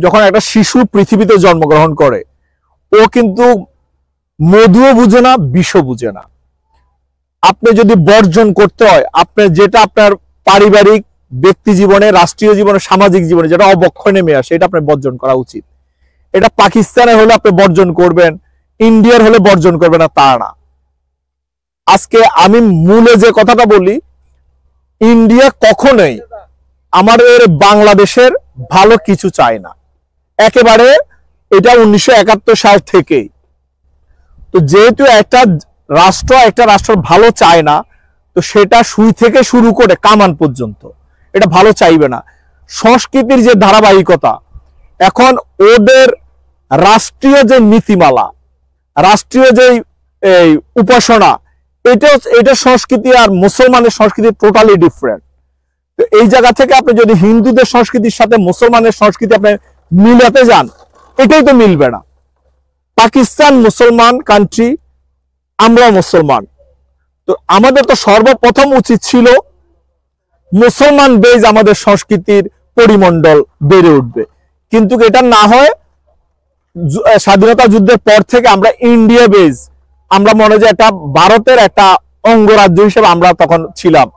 যখন একটা শিশু পৃথিবীতে জন্মগ্রহণ করে, ও কিন্তু মধুও বুঝে না, বিষও বুঝে না। আপনি যদি বর্জন করতে হয়, আপনি যেটা আপনার পারিবারিক, ব্যক্তি জীবনে, রাষ্ট্রীয় জীবনে, সামাজিক জীবনে যেটা অবক্ষয় নেমে আসে, এটা আপনার বর্জন করা উচিত। এটা পাকিস্তানের হলে আপনি বর্জন করবেন, ইন্ডিয়ার হলে বর্জন করবেন না, তা না। আজকে আমি মূলে যে কথাটা বলি, ইন্ডিয়া কখনোই আমাদের বাংলাদেশের ভালো কিছু চায় না, একেবারে। এটা 1971 সাল থেকেই। তো যেহেতু একটা রাষ্ট্র ভালো চায় না, তো সেটা সুই থেকে শুরু করে কামান পর্যন্ত এটা ভালো চাইবে না। সংস্কৃতির যে ধারাবাহিকতা, এখন ওদের রাষ্ট্রীয় যে নীতিমালা, রাষ্ট্রীয় যে উপাসনা, এটা সংস্কৃতি আর মুসলমানের সংস্কৃতি টোটালি ডিফারেন্ট। তো এই জায়গা থেকে আপনি যদি হিন্দুদের সংস্কৃতির সাথে মুসলমানের সংস্কৃতি আপনি মিলাতে যান, এটাই তো মিলবে না। পাকিস্তান মুসলমান কান্ট্রি, আমরা মুসলমান। তো আমাদের তো সর্বপ্রথম উচিত ছিল মুসলমান বেজ আমাদের সংস্কৃতির পরিমণ্ডল বেড়ে উঠবে, কিন্তু এটা না হয় স্বাধীনতা যুদ্ধের পর থেকে আমরা ইন্ডিয়া বেজ, আমরা মনে হয় একটা ভারতের একটা অঙ্গরাজ্য হিসেবে আমরা তখন ছিলাম।